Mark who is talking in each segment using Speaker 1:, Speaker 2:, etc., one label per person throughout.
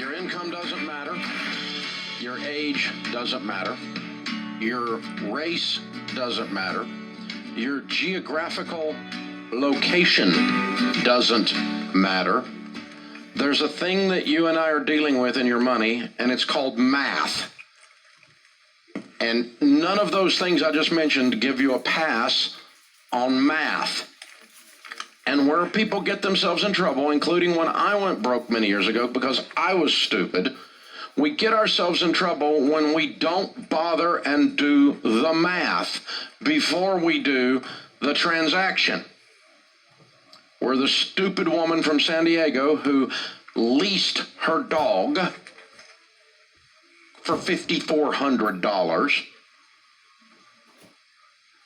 Speaker 1: Your income doesn't matter. Your age doesn't matter. Your race doesn't matter. Your geographical location doesn't matter. There's a thing that you and I are dealing with in your money, and it's called math. And none of those things I just mentioned give you a pass on math. And where people get themselves in trouble, including when I went broke many years ago because I was stupid, we get ourselves in trouble when we don't bother and do the math before we do the transaction. We're the stupid woman from San Diego who leased her dog for $5,400.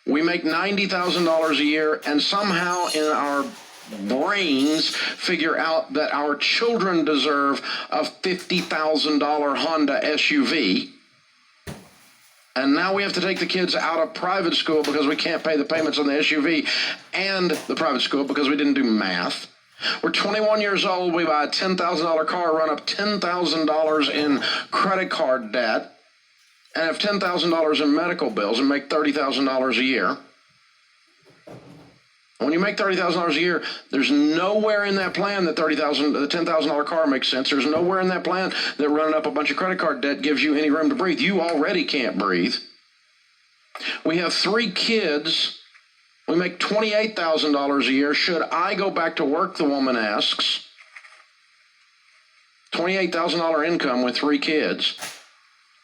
Speaker 1: We make $90,000 a year, and somehow in our brains figure out that our children deserve a $50,000 Honda SUV. And now we have to take the kids out of private school because we can't pay the payments on the SUV and the private school because we didn't do math. We're 21 years old. We buy a $10,000 car, run up $10,000 in credit card debt, and have $10,000 in medical bills and make $30,000 a year. When you make $30,000 a year, there's nowhere in that plan that the $10,000 car makes sense. There's nowhere in that plan that running up a bunch of credit card debt gives you any room to breathe. You already can't breathe. We have 3 kids. We make $28,000 a year. Should I go back to work, the woman asks. $28,000 income with 3 kids.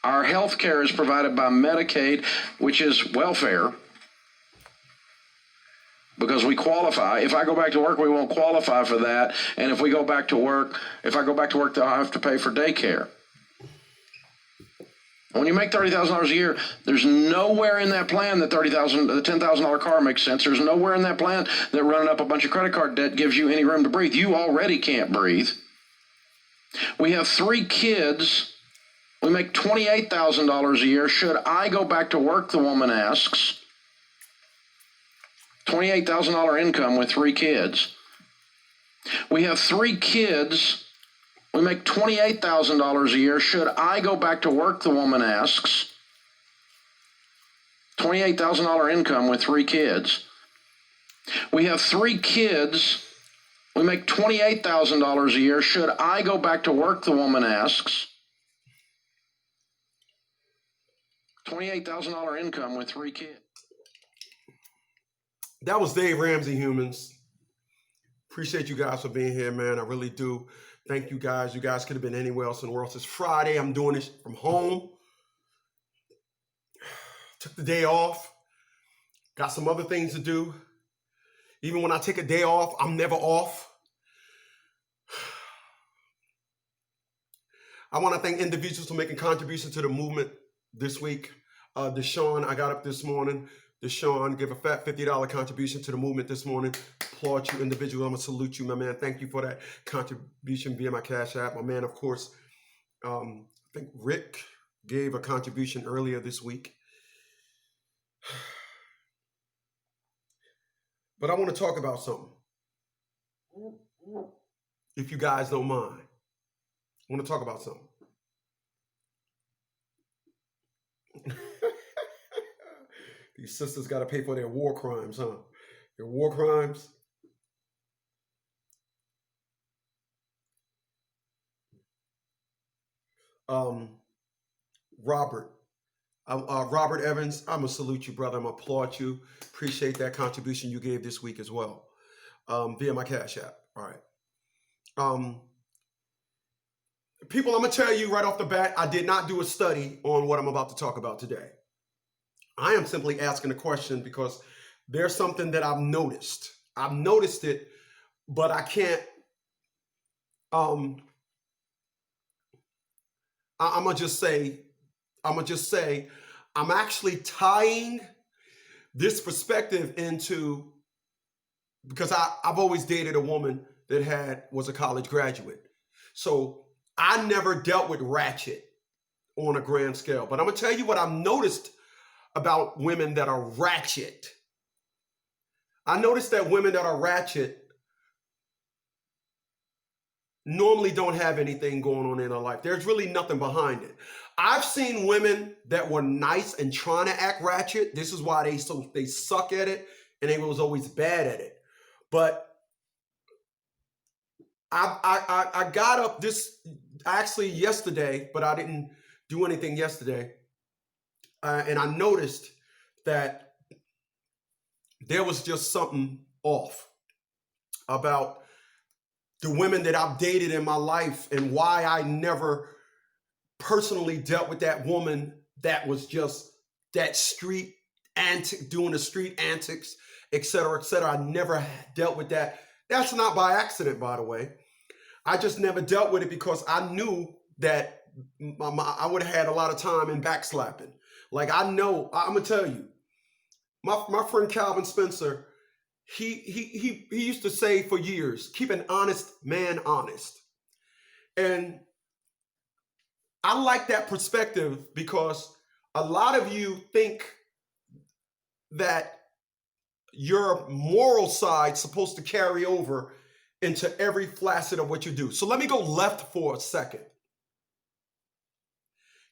Speaker 1: Our health care is provided by Medicaid, which is welfare, because we qualify. If I go back to work, we won't qualify for that. And if I go back to work, I'll have to pay for daycare. When you make $30,000 a year, there's nowhere in that plan that the $10,000 car makes sense. There's nowhere in that plan that running up a bunch of credit card debt gives you any room to breathe. You already can't breathe. We have 3 kids. We make $28,000 a year. Should I go back to work, the woman asks. $28,000 income with 3 kids. We have 3 kids. We make $28,000 a year. Should I go back to work, the woman asks. $28,000 income with 3 kids. We have 3 kids. We make $28,000 a year. Should I go back to work, the woman asks. $28,000 income with 3 kids.
Speaker 2: That was Dave Ramsey, humans. Appreciate you guys for being here, man. I really do. Thank you guys. You guys could have been anywhere else in the world. It's Friday. I'm doing this from home. Took the day off. Got some other things to do. Even when I take a day off, I'm never off. I want to thank individuals for making contributions to the movement this week. Deshaun, I got up this morning. Deshaun gave a fat $50 contribution to the movement this morning. Applaud you, individual. I'm going to salute you, my man. Thank you for that contribution via my Cash App. My man, of course, I think Rick gave a contribution earlier this week. But I want to talk about something, if you guys don't mind. I want to talk about something. These sisters got to pay for their war crimes, huh? Their war crimes. Robert Evans, I'm going to salute you, brother. I'm going to applaud you. Appreciate that contribution you gave this week as well, via my Cash App. All right. People, I'm going to tell you right off the bat, I did not do a study on what I'm about to talk about today. I am simply asking a question because there's something that I've noticed. I've noticed it, but I can't, I'm going to just say, I'm actually tying this perspective into, because I've always dated a woman that was a college graduate. So I never dealt with ratchet on a grand scale, but I'm going to tell you what I've noticed about women that are ratchet. I noticed that women that are ratchet normally don't have anything going on in their life. There's really nothing behind it. I've seen women that were nice and trying to act ratchet. This is why they suck at it, and they was always bad at it. But I got up this actually yesterday, but I didn't do anything yesterday, and I noticed that there was just something off about the women that I've dated in my life and why I never personally dealt with that woman that was just that street antic, doing the street antics, et cetera, et cetera. I never dealt with that. That's not by accident, by the way. I just never dealt with it because I knew that I would have had a lot of time in backslapping. Like I'm gonna tell you, my friend Calvin Spencer, he used to say for years, keep an honest man honest. And I like that perspective because a lot of you think that your moral side's supposed to carry over into every facet of what you do. So let me go left for a second.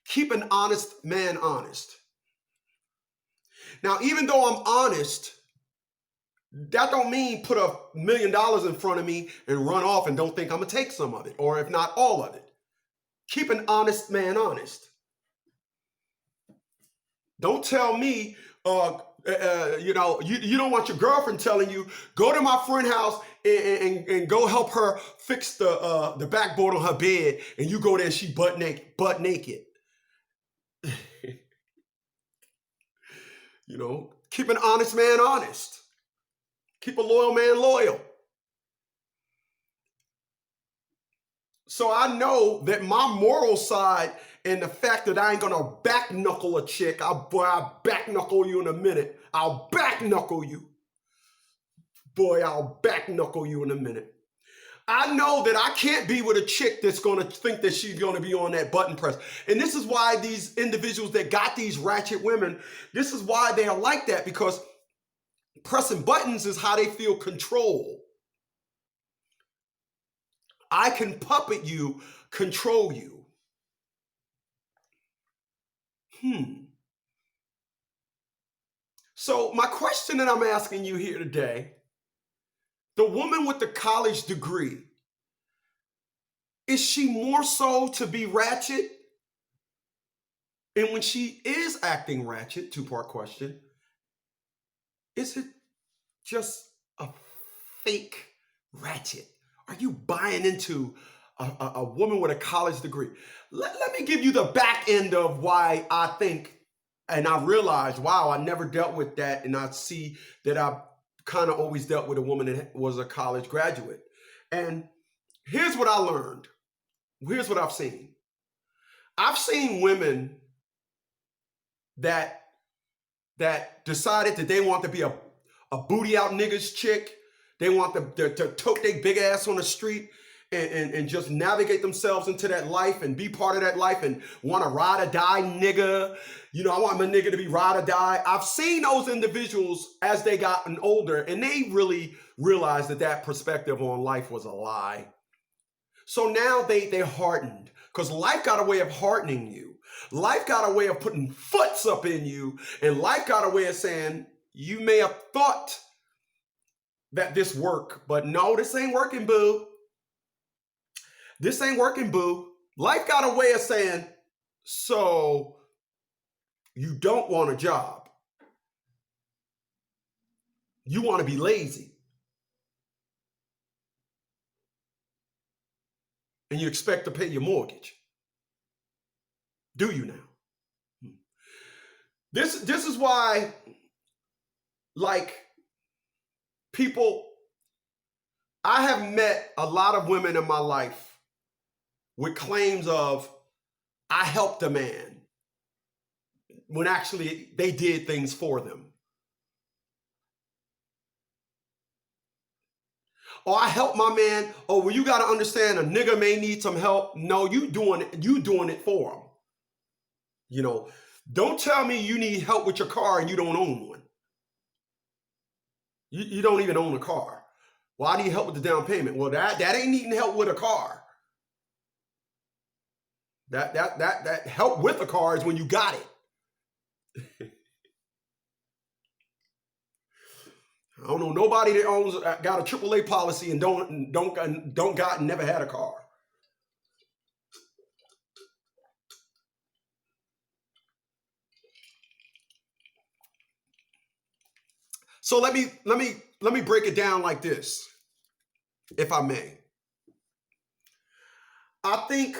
Speaker 2: Keep an honest man honest. Now, even though I'm honest, that don't mean put $1 million in front of me and run off and don't think I'm gonna take some of it, or if not all of it. Keep an honest man honest. Don't tell me, you don't want your girlfriend telling you, go to my friend's house and go help her fix the backboard on her bed, and you go there and she butt naked. Keep an honest man honest. Keep a loyal man loyal. So I know that my moral side and the fact that I ain't gonna back knuckle a chick, I'll back knuckle you in a minute. I'll back knuckle you. Boy, I'll back knuckle you in a minute. I know that I can't be with a chick that's gonna think that she's gonna be on that button press. And this is why these individuals that got these ratchet women, this is why they are like that, because pressing buttons is how they feel control. I can puppet you, control you. So my question that I'm asking you here today, the woman with the college degree, is she more so to be ratchet? And when she is acting ratchet, two-part question, is it just a fake ratchet? Are you buying into a woman with a college degree? Let me give you the back end of why I think, and I realized, wow, I never dealt with that, and I see that I kind of always dealt with a woman that was a college graduate. And here's what I learned. Here's what I've seen. I've seen women that decided that they want to be a booty out niggas chick. They want to tote their big ass on the street and just navigate themselves into that life and be part of that life and want to ride or die nigga. I want my nigga to be ride or die. I've seen those individuals as they gotten older, and they really realized that perspective on life was a lie. So now they hardened, because life got a way of hardening you. Life got a way of putting foots up in you, and life got a way of saying, you may have thought that this work, but no, this ain't working, boo. This ain't working, boo. Life got a way of saying, so you don't want a job. You want to be lazy. And you expect to pay your mortgage. Do you now? This is why, like, people, I have met a lot of women in my life with claims of, I helped a man, when actually they did things for them. Or I helped my man. Oh, well, you got to understand, a nigga may need some help. No, you doing it for him. Don't tell me you need help with your car and you don't own one. You don't even own a car. Well, I need help with the down payment. Well, that ain't needing help with a car. That help with a car is when you got it. I don't know nobody that owns got a AAA policy and don't got and never had a car. So let me break it down like this, if I may. I think,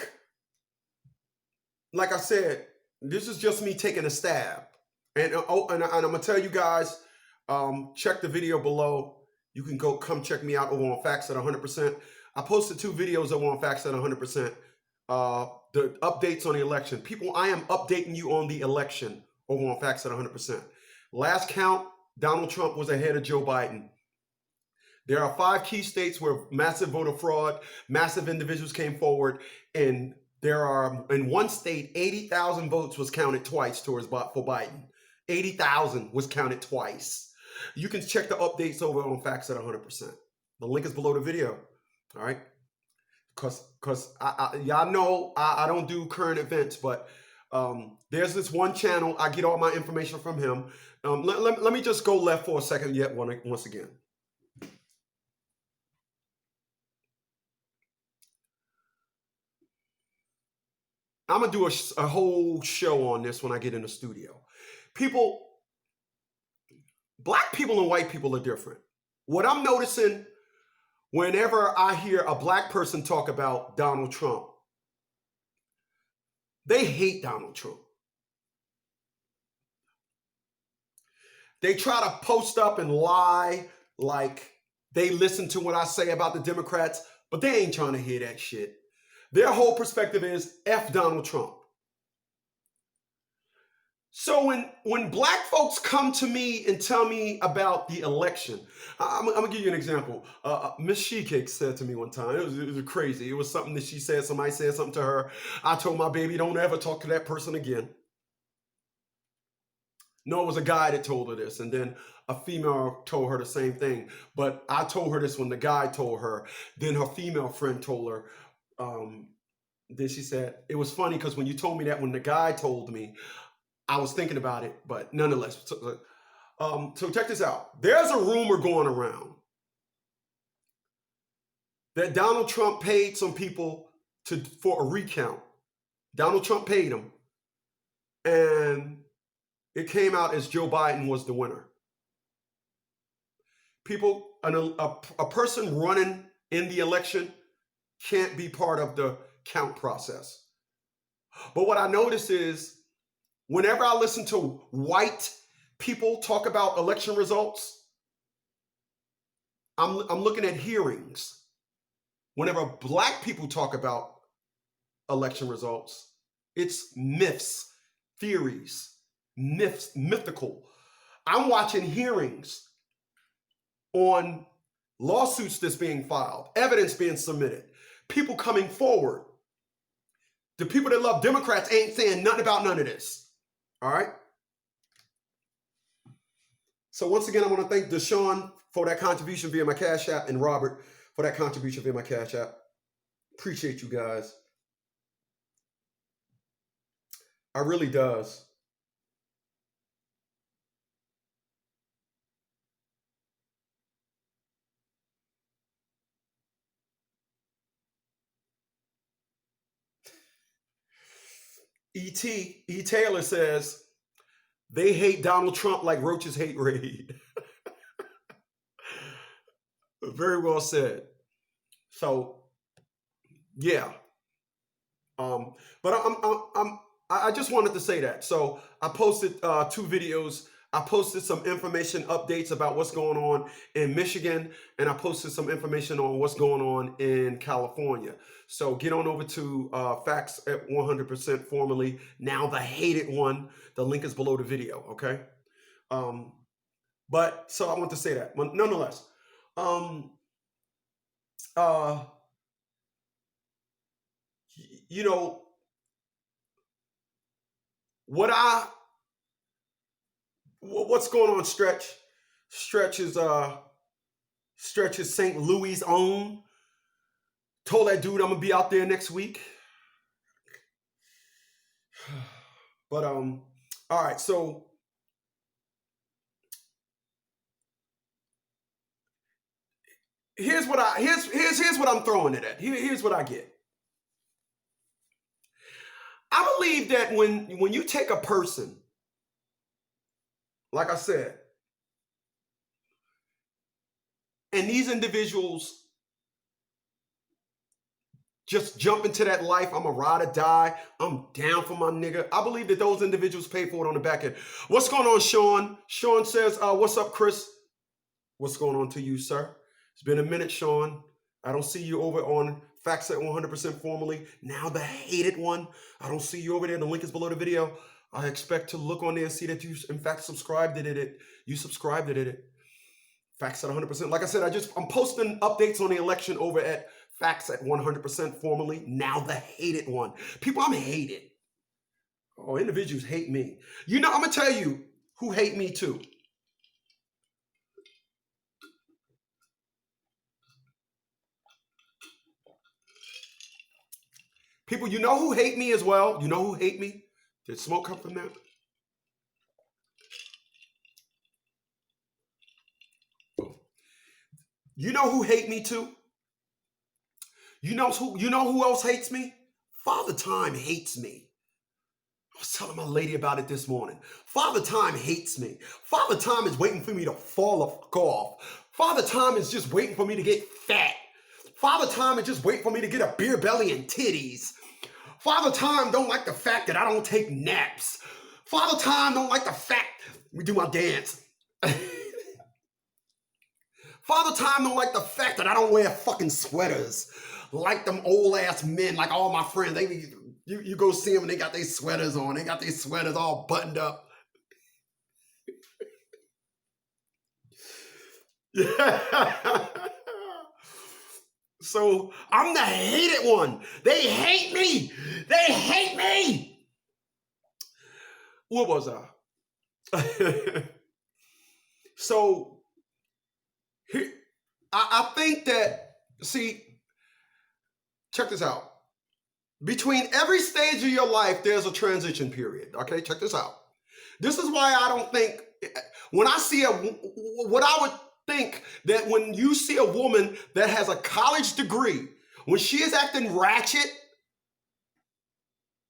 Speaker 2: like I said, this is just me taking a stab, and I'm gonna tell you guys, check the video below. You can come check me out over on Facts at 100%. I posted 2 videos over on Facts at 100%. The updates on the election. People, I am updating you on the election over on Facts at 100%. Last count, Donald Trump was ahead of Joe Biden. There are 5 key states where massive voter fraud, massive individuals came forward, and there are, in one state, 80,000 votes was counted twice for Biden. 80,000 was counted twice. You can check the updates over on Facts at 100%. The link is below the video. All right, because y'all know I don't do current events, but there's this one channel I get all my information from him. Let me just go left for a second once again. I'm gonna do a whole show on this when I get in the studio. People, black people and white people are different. What I'm noticing whenever I hear a black person talk about Donald Trump, they hate Donald Trump. They try to post up and lie like they listen to what I say about the Democrats, but they ain't trying to hear that shit. Their whole perspective is F Donald Trump. So when black folks come to me and tell me about the election, I'm gonna give you an example. Miss Shecake said to me one time, it was crazy. It was something that she said, somebody said something to her. I told my baby, don't ever talk to that person again. No, it was a guy that told her this, and then a female told her the same thing. But I told her this when the guy told her. Then her female friend told her. Then she said, it was funny because when you told me that when the guy told me, I was thinking about it, but nonetheless. So check this out. There's a rumor going around that Donald Trump paid some people for a recount. Donald Trump paid them, and it came out as Joe Biden was the winner. People, a person running in the election can't be part of the count process. But what I notice is whenever I listen to white people talk about election results, I'm looking at hearings. Whenever black people talk about election results, it's myths, theories, mythical. I'm watching hearings on lawsuits that's being filed, evidence being submitted, people coming forward. The people that love Democrats ain't saying nothing about none of this. All right? So once again, I want to thank Deshaun for that contribution via my Cash App and Robert for that contribution via my Cash App. Appreciate you guys. I really does. E. Taylor says, they hate Donald Trump like roaches hate Raid. Very well said. So, yeah. But I just wanted to say that. So I posted 2 videos. I posted some information updates about what's going on in Michigan, and I posted some information on what's going on in California. So get on over to Facts at 100%, formerly now the hated one. The link is below the video, okay? But so I want to say that. But nonetheless, you know, what's going on, Stretch? Stretch is St. Louis' own. Told that dude I'm gonna be out there next week. But all right, so here's what I'm throwing it at. Here's what I get. I believe that when you take a person, like I said, and these individuals just jump into that life, I'm a ride or die, I'm down for my nigga. I believe that those individuals pay for it on the back end. What's going on, Sean? Sean says, what's up, Chris? What's going on to you, sir? It's been a minute, Sean. I don't see you over on Facts at 100% formally. Now the hated one. I don't see you over there. The link is below the video. I expect to look on there and see that you, in fact, subscribed to it. You subscribed to it. Facts at 100%. Like I said, I'm posting updates on the election over at Facts at 100% formally. Now the hated one. People, I'm hated. Oh, individuals hate me. You know, I'm going to tell you who hate me too. People, you know who hate me as well? You know who hate me? Did smoke come from that? You know who hate me too? You know who else hates me? Father Time hates me. I was telling my lady about it this morning. Father Time hates me. Father Time is waiting for me to fall off. Father Time is just waiting for me to get fat. Father Time is just waiting for me to get a beer belly and titties. Father Time don't like the fact that I don't take naps. Father Time don't like the fact we do my dance. Father Time don't like the fact that I don't wear fucking sweaters like them old ass men, like all my friends. You go see them and they got their sweaters on. They got their sweaters all buttoned up. So I'm the hated one. They hate me. They hate me. What was I? So I think that, see, check this out. Between every stage of your life, there's a transition period. Okay, check this out. This is why I don't think, when I see what I would think that when you see a woman that has a college degree, when she is acting ratchet,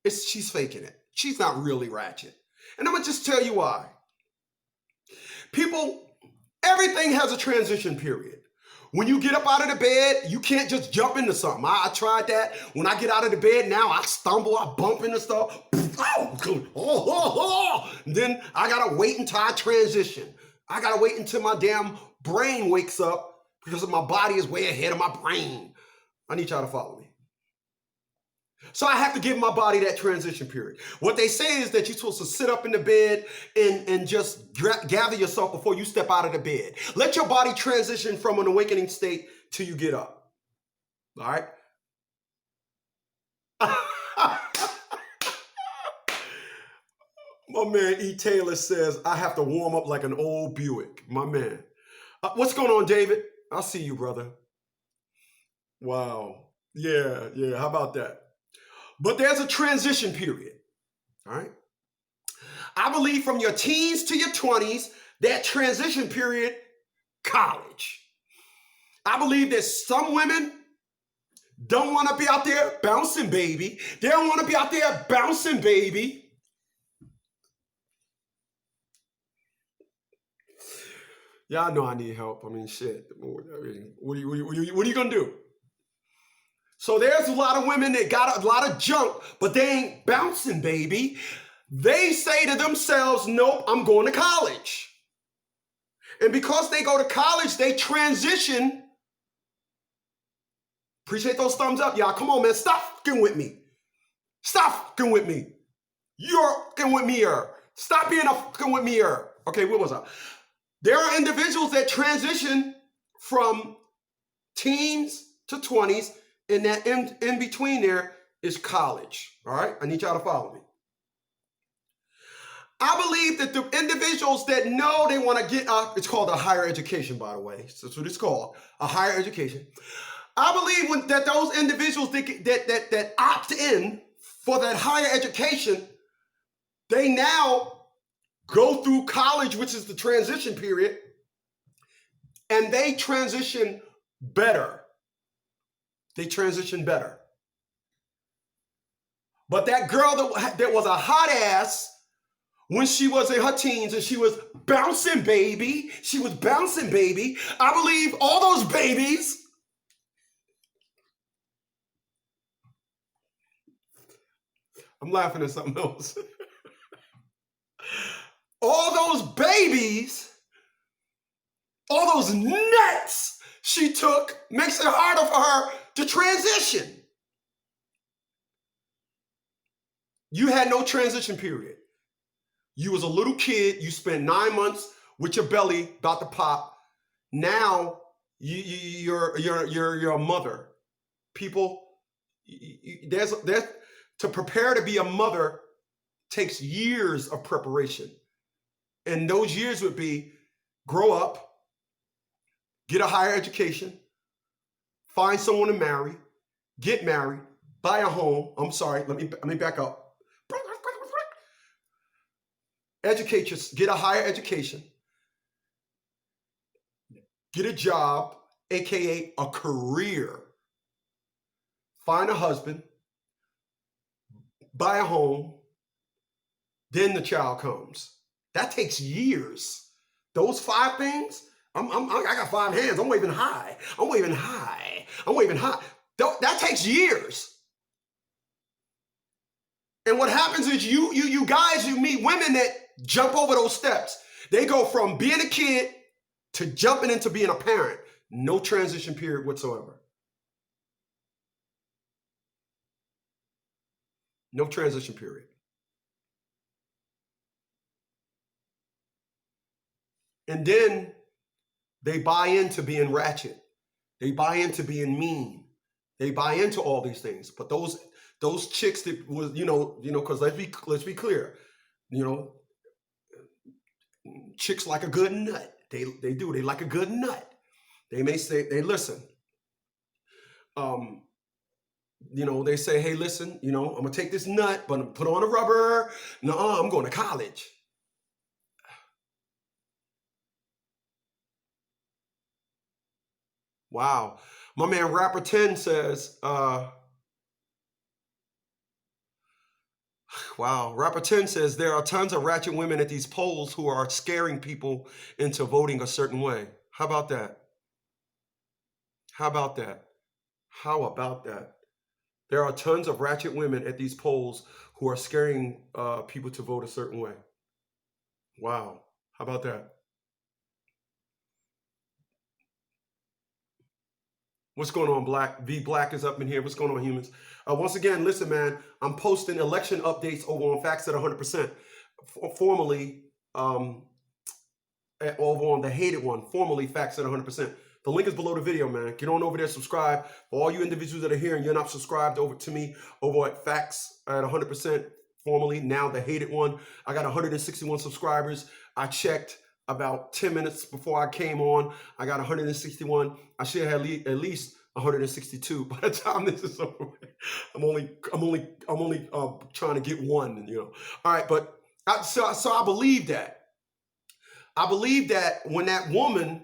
Speaker 2: she's faking it. She's not really ratchet. And I'm gonna just tell you why. People, everything has a transition period. When you get up out of the bed, you can't just jump into something. I tried that. When I get out of the bed now, I stumble, I bump into stuff. Then I gotta wait until I transition. I gotta wait until my damn brain wakes up because my body is way ahead of my brain. I need y'all to follow me. So I have to give my body that transition period. What they say is that you're supposed to sit up in the bed and just gather yourself before you step out of the bed. Let your body transition from an awakening state till you get up. All right? My man E. Taylor says, I have to warm up like an old Buick. My man. What's going on, David? I'll see you, brother. Wow. Yeah. How about that? But there's a transition period, all right? I believe from your teens to your 20s, that transition period, college. I believe that some women don't want to be out there bouncing, baby. They don't want to be out there bouncing, baby. Y'all know I need help. I mean, shit. What are you going to do? So there's a lot of women that got a lot of junk, but they ain't bouncing, baby. They say to themselves, nope, I'm going to college. And because they go to college, they transition. Appreciate those thumbs up, y'all. Come on, man. Stop fucking with me. Stop fucking with me. You're fucking with me. Stop being a fucking with me. Okay, what was I? There are individuals that transition from teens to 20s. And that in between there is college. All right? I need y'all to follow me. I believe that the individuals that know they want to get it's called a higher education, by the way. So that's what it's called, a higher education. I believe that those individuals that opt in for that higher education They now go through college, which is the transition period, and they transition better. They transition better. But that girl that was a hot ass when she was in her teens and she was bouncing baby, I believe all those babies, I'm laughing at something else. All those babies, all those nuts she took makes it harder for her to transition. You had no transition period. You was a little kid. You spent 9 months with your belly about to pop. Now you're a mother. People, there's to prepare to be a mother takes years of preparation, and those years would be grow up, get a higher education, find someone to marry, get married, buy a home. I'm sorry. Let me back up. Educate yourself, get a higher education, get a job, aka a career, find a husband, buy a home, then the child comes. That takes years. Those 5 things, I got 5 hands. I'm waving high. That takes years. And what happens is you guys, you meet women that jump over those steps. They go from being a kid to jumping into being a parent. No transition period whatsoever. No transition period. And then they buy into being ratchet. They buy into being mean. They buy into all these things. But those chicks that was, because let's be clear, chicks like a good nut. They like a good nut. They may say, they listen. They say, hey, listen, I'm gonna take this nut, but I'm gonna put on a rubber. No, I'm going to college. Wow. My man Rapper 10 says, wow. Rapper 10 says there are tons of ratchet women at these polls who are scaring people into voting a certain way. How about that? How about that? How about that? There are tons of ratchet women at these polls who are scaring people to vote a certain way. Wow. How about that? What's going on, Black? V Black is up in here. What's going on, humans? Once again, listen, man, I'm posting election updates over on Facts at 100%. Formerly, over on the Hated One, formerly Facts at 100%. The link is below the video, man. Get on over there, subscribe. For all you individuals that are here and you're not subscribed over to me over at Facts at 100%, formerly, now the Hated One. I got 161 subscribers. I checked about 10 minutes before I came on. I got 161. I should have at least 162 by the time this is over. I'm only trying to get one, All right, but so I believe that. I believe that when that woman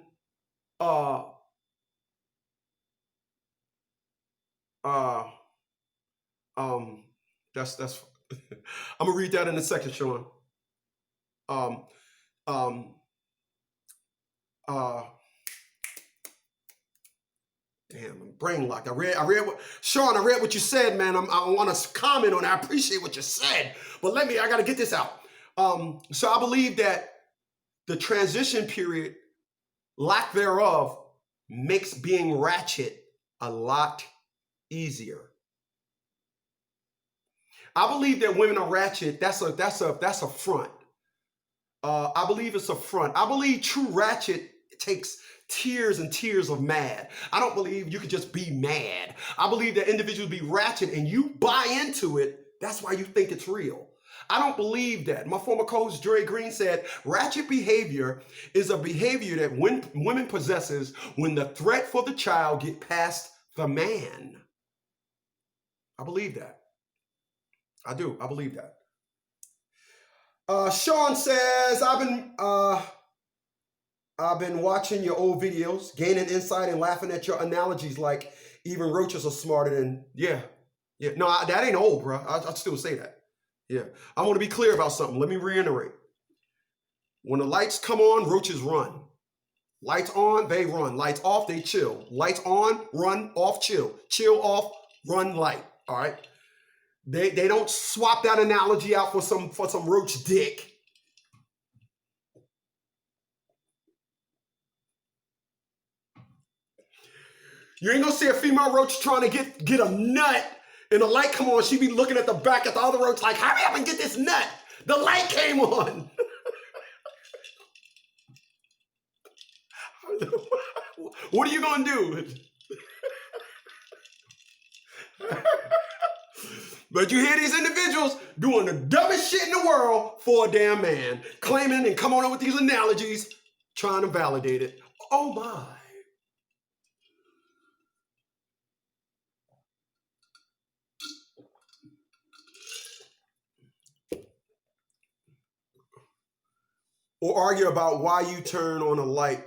Speaker 2: that's I'm gonna read that in a second, Sean. Damn, I'm brain locked. I read what Sean, I read what you said, man. I want to comment on it. I appreciate what you said, but I gotta get this out. So I believe that the transition period, lack thereof, makes being ratchet a lot easier. I believe that women are ratchet. That's a front. I believe it's a front. I believe true ratchet takes tears and tears of mad. I don't believe you could just be mad. I believe that individuals be ratchet and you buy into it. That's why you think it's real. I don't believe that. My former coach, Dre Green, said, ratchet behavior is a behavior that women possesses when the threat for the child get past the man. I believe that. I do. I believe that. Sean says, I've been watching your old videos, gaining insight and laughing at your analogies like even roaches are smarter than, yeah. No, that ain't old, bro. I'd still say that. Yeah. I want to be clear about something. Let me reiterate. When the lights come on, roaches run. Lights on, they run. Lights off, they chill. Lights on, run, off, chill. Chill, off, run, light. All right. They don't swap that analogy out for some roach dick. You ain't gonna see a female roach trying to get a nut and the light come on. She be looking at the back at the other roach like, hurry up and get this nut. The light came on. What are you gonna do? But you hear these individuals doing the dumbest shit in the world for a damn man, claiming and coming on with these analogies, trying to validate it. Oh my. Or argue about why you turn on a light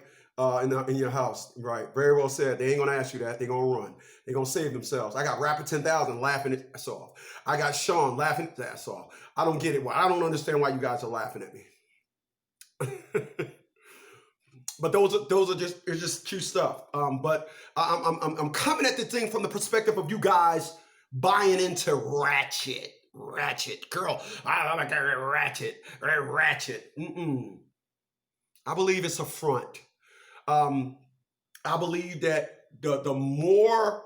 Speaker 2: in your house. Right. Very well said. They ain't going to ask you that. They're going to run. They're going to save themselves. I got Rapid 10,000 laughing his ass off. I got Sean laughing his ass off. I don't get it. I don't understand why you guys are laughing at me. But those are just cute stuff. But I'm coming at the thing from the perspective of you guys buying into Ratchet. Ratchet, girl. I like that Ratchet. Ratchet. I believe it's a front. I believe that the more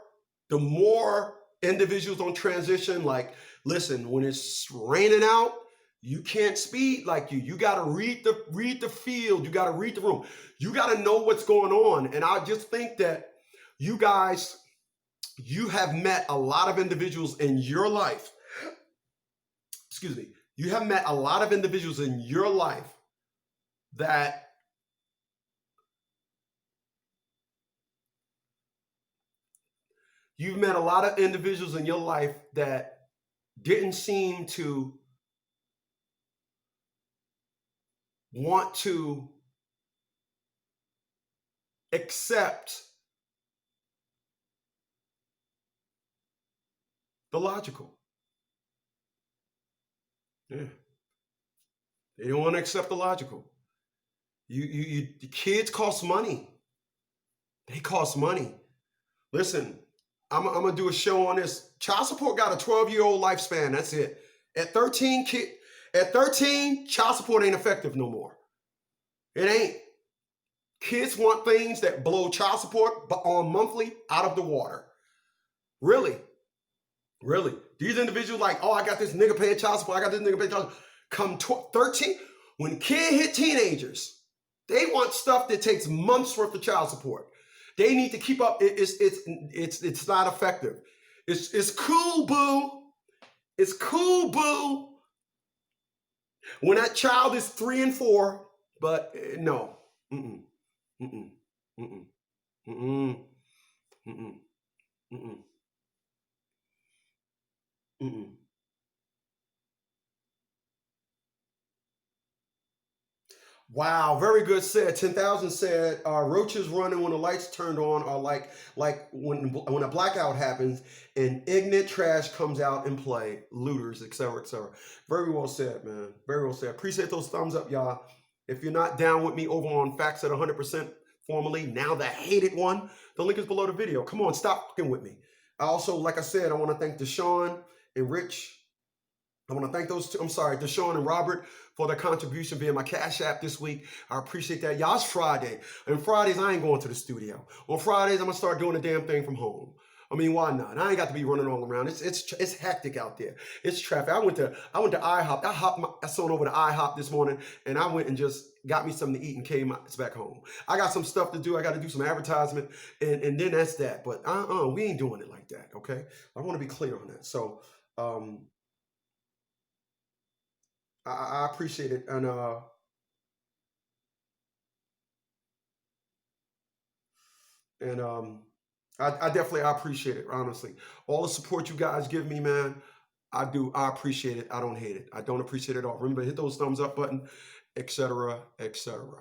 Speaker 2: individuals on transition, like, listen, when it's raining out, you can't speed like you. You got to read the field. You got to read the room. You got to know what's going on. And I just think that you guys, you have met a lot of individuals in your life. Excuse me. You have met a lot of individuals in your life that you've met a lot of individuals in your life that didn't seem to want to accept the logical. Yeah. They don't want to accept the logical. The kids cost money. They cost money. Listen, I'm gonna do a show on this. Child support got a 12-year-old lifespan. That's it. At 13, child support ain't effective no more. It ain't. Kids want things that blow child support on monthly out of the water. Really. Really. These individuals like, oh, I got this nigga paying child support. I got this nigga paying child support. Come 13, when kids hit teenagers, they want stuff that takes months worth of child support. They need to keep up. It's not effective. It's cool, boo. It's cool, boo. When that child is 3 and 4, but no. Mm-mm. Mm-mm. Mm-mm. Mm-mm. Mm-mm. Mm-mm. Mm-mm. Wow, very good said. 10,000 said, roaches running when the lights turned on are like when a blackout happens and ignorant trash comes out in play, looters, etc., etc. Very well said, man. Very well said. Appreciate those thumbs up, y'all. If you're not down with me over on Facts at 100% formerly, now the hated one, the link is below the video. Come on, stop fucking with me. I also, like I said, I want to thank Deshaun and Rich. I want to thank those two. I'm sorry, Deshaun and Robert, for their contribution via my Cash App this week. I appreciate that. Y'all, it's Friday. And Fridays, I ain't going to the studio. On Fridays, I'm going to start doing the damn thing from home. I mean, why not? I ain't got to be running all around. It's hectic out there. It's traffic. I went to IHOP. I saw over to IHOP this morning, and I went and just got me something to eat and came back home. I got some stuff to do. I got to do some advertisement, and then that's that. But we ain't doing it like that, okay? I want to be clear on that. So, I appreciate it, and I definitely appreciate it. Honestly, all the support you guys give me, man, I do. I appreciate it. I don't hate it. I don't appreciate it at all. Remember, hit those thumbs up button, etc., etc.